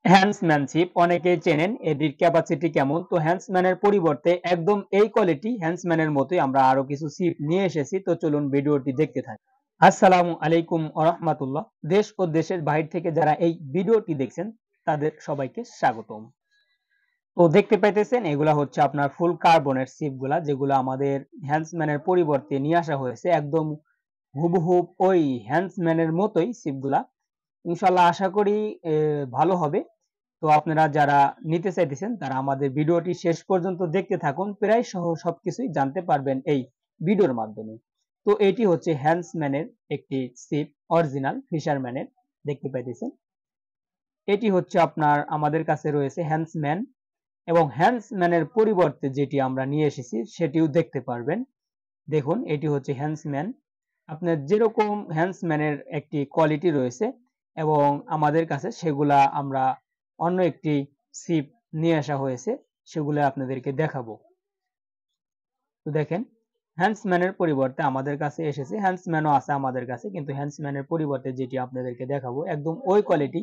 হ্যান্ডসম্যানশিপ অনেকেই চেনেন, এটির ক্যাপাসিটি কেমন? তো হ্যান্ডসম্যানের পরিবর্তে একদম এই কোয়ালিটি হ্যান্ডসম্যানের মতোই আমরা আরো কিছু সিপ নিয়ে এসেছি। তো চলুন ভিডিওটি দেখতে থাকি। আসসালামু আলাইকুম ওয়া রাহমাতুল্লাহ। দেশ ও দেশের বাইরে থেকে যারা এই ভিডিওটি দেখছেন তাদের সবাইকে স্বাগতম। তো দেখতে পাইতেছেন এগুলা হচ্ছে আপনার ফুল কার্বনের সিপগুলা, যেগুলো আমাদের হ্যান্ডসম্যানের পরিবর্তে নিয়ে আসা হয়েছে। একদম হুবহুব ওই হ্যান্ডসম্যানের মতোই সিপগুলা। ইনশাআল্লাহ আশা করি ভালো হবে। তো আপনারা যারা নিতে চাইতেছেন তারা আমাদের ভিডিওটি শেষ পর্যন্ত দেখতে থাকুন। প্রায় সহ সবকিছুই জানতে পারবেন এই ভিডিওর মাধ্যমে। তো এটি হচ্ছে হ্যান্ডসম্যানের একটি সিপ, অরিজিনাল ফিশারম্যানের, দেখতে পাইতেছেন। এটি হচ্ছে আপনার আমাদের কাছে রয়েছে হ্যান্ডসম্যান, এবং হ্যান্ডসম্যানের পরিবর্তে যেটি আমরা নিয়ে এসেছি সেটিও দেখতে পারবেন। দেখুন এটি হচ্ছে হ্যান্ডসম্যান। আপনার যেরকম হ্যান্ডসম্যানের একটি কোয়ালিটি রয়েছে এবং আমাদের কাছে সেগুলা আমরা অন্য একটি সিপ নিয়ে আসা হয়েছে, সেগুলো আপনাদেরকে দেখাবো। তো দেখেন হ্যান্ডসম্যানের পরিবর্তে আমাদের কাছে এসেছে, হ্যান্ডসম্যানও আছে আমাদের কাছে, কিন্তু হ্যান্ডসম্যানের পরিবর্তে যেটি আপনাদেরকে দেখাবো একদম ওই কোয়ালিটি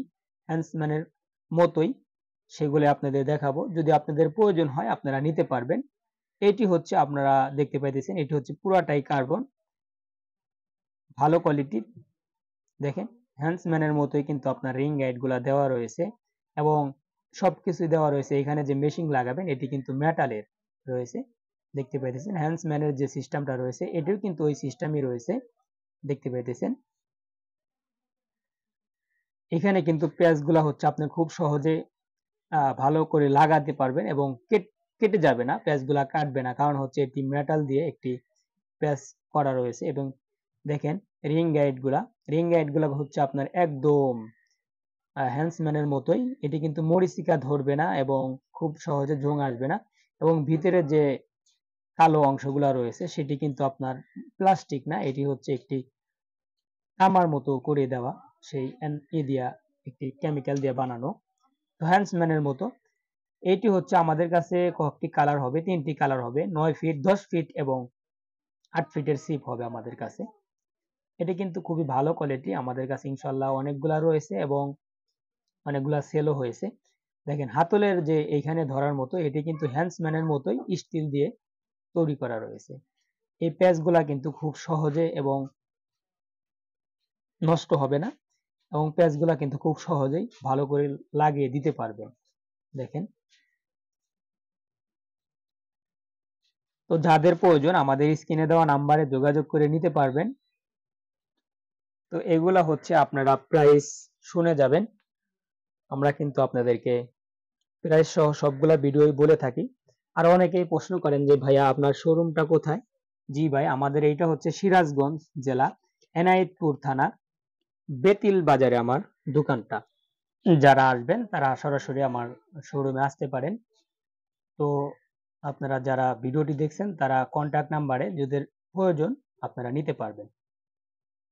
হ্যান্ডসম্যানের মতোই, সেগুলো আপনাদের দেখাবো। যদি আপনাদের প্রয়োজন হয় আপনারা নিতে পারবেন। এটি হচ্ছে আপনারা দেখতে পাইতেছেন, এটি হচ্ছে পুরাটাই কার্বন, ভালো কোয়ালিটির। দেখেন হ্যান্ডসম্যানের মতোই কিন্তু আপনার রিং গাইড গুলা দেওয়া রয়েছে এবং সবকিছু দেওয়া রয়েছে। এখানে যে মেশিং লাগাবেন এটি কিন্তু মেটালের রয়েছে, দেখতে পাইতেছেন। হ্যান্ডসম্যানের যে সিস্টেমটা রয়েছে এটিও কিন্তু ওই সিস্টেমই রয়েছে, দেখতে পাইতেছেন। এখানে কিন্তু পেঁয়াজগুলা হচ্ছে আপনি খুব সহজে ভালো করে লাগাতে পারবেন এবং কেটে যাবে না, পেঁয়াজগুলা কাটবে না, কারণ হচ্ছে এটি মেটাল দিয়ে একটি পেঁয়াজ করা রয়েছে। এবং দেখেন রিং গাইড গুলা হচ্ছে আপনার একদম হ্যান্ডসম্যানের মতোই। এটি কিন্তু মরিচিকা ধরবে না এবং খুব সহজে জং আসবে না। এবং ভিতরে যে কালো অংশগুলা রয়েছে সেটি কিন্তু আপনার প্লাস্টিক না, এটি হচ্ছে একটি তামার মতো করে দেওয়া, সেই দিয়া একটি কেমিক্যাল দিয়ে বানানো। তো হ্যান্ডসম্যানের মতো এটি হচ্ছে আমাদের কাছে কয়েকটি কালার হবে, 3টি কালার হবে, 9 ফিট, 10 ফিট এবং 8 ফিটের সিপ হবে আমাদের কাছে। এটি কিন্তু খুবই ভালো কোয়ালিটি, আমাদের কাছে ইনশাল্লাহ অনেকগুলা রয়েছে এবং অনেকগুলা সেলও হয়েছে। দেখেন হাতলের যে এইখানে ধরার মতো, এটি কিন্তু হ্যান্ডসম্যানের মতোই স্টিল দিয়ে তৈরি করা রয়েছে। এই প্যাচগুলা কিন্তু খুব সহজে এবং নষ্ট হবে না, এবং প্যাচগুলা কিন্তু খুব সহজেই ভালো করে লাগিয়ে দিতে পারবেন। দেখেন, তো যাদের প্রয়োজন আমাদের স্ক্রিনে দেওয়া নাম্বারে যোগাযোগ করে নিতে পারবেন। তো এগুলা হচ্ছে আপনারা প্রাইস শুনে যাবেন, আমরা কিন্তু আপনাদেরকে প্রাইস সহ সবগুলা ভিডিওই বলে থাকি। আর অনেকেই প্রশ্ন করেন যে ভাইয়া আপনার শোরুমটা কোথায়? জি ভাই, আমাদের এইটা হচ্ছে সিরাজগঞ্জ জেলা, এনায়েতপুর থানা, বেতিল বাজারে আমার দোকানটা। যারা আসবেন তারা সরাসরি আমার শোরুমে আসতে পারেন। তো আপনারা যারা ভিডিওটি দেখছেন তারা কন্টাক্ট নাম্বারে যাদের প্রয়োজন আপনারা নিতে পারবেন।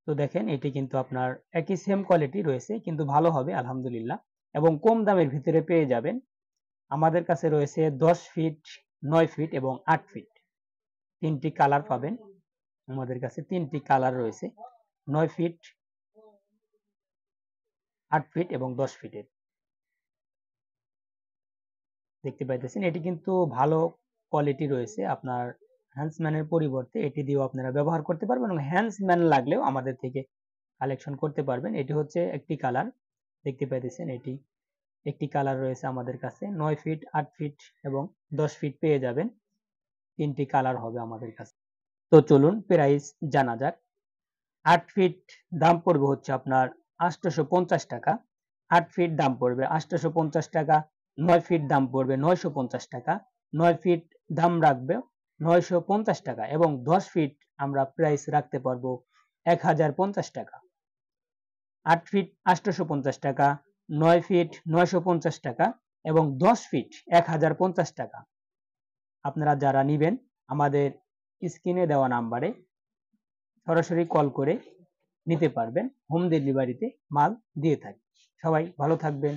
তো দেখেন এটি কিন্তু আপনার একই সেম কোয়ালিটি রয়েছে, কিন্তু ভালো হবে আলহামদুলিল্লাহ, এবং কম দামের ভিতরে পেয়ে যাবেন। আমাদের কাছে রয়েছে 10 ফিট, 9 ফিট এবং 8 ফিট, 3টি কালার পাবেন। আমাদের কাছে 3টি কালার রয়েছে, 9 ফিট, 8 ফিট এবং 10 ফিটের, দেখতে পাইতেছেন। এটি কিন্তু ভালো কোয়ালিটি রয়েছে, আপনার হ্যান্ডসম্যানের পরিবর্তে এটি দিয়েও আপনারা ব্যবহার করতে পারবেন এবং হ্যান্ডসম্যান লাগলেও আমাদের থেকে কালেকশন করতে পারবেন। এটি হচ্ছে একটি কালার, দেখতে পাইতেছেন। এটি একটি কালার রয়েছে আমাদের কাছে, 9 ফিট, 8 ফিট এবং 10 ফিট পেয়ে যাবেন। 3টি কালার হবে আমাদের কাছে। তো চলুন প্রাইস জানা যাক। 8 ফিট দাম পড়বে হচ্ছে আপনার 850 টাকা, 8 ফিট দাম পড়বে 850 টাকা, 9 ফিট দাম পড়বে 950 টাকা, 9 ফিট দাম রাখবে 950 টাকা এবং 10 ফিট আমরা প্রাইস রাখতে পারবো 1050 টাকা। 8 ফিট 850 টাকা, 9 ফিট 950 টাকা এবং 10 ফিট 1050 টাকা। আপনারা যারা নিবেন আমাদের স্ক্রিনে দেওয়া নাম্বারে সরাসরি কল করে নিতে পারবেন, হোম ডেলিভারিতে মাল দিয়ে থাকি। সবাই ভালো থাকবেন।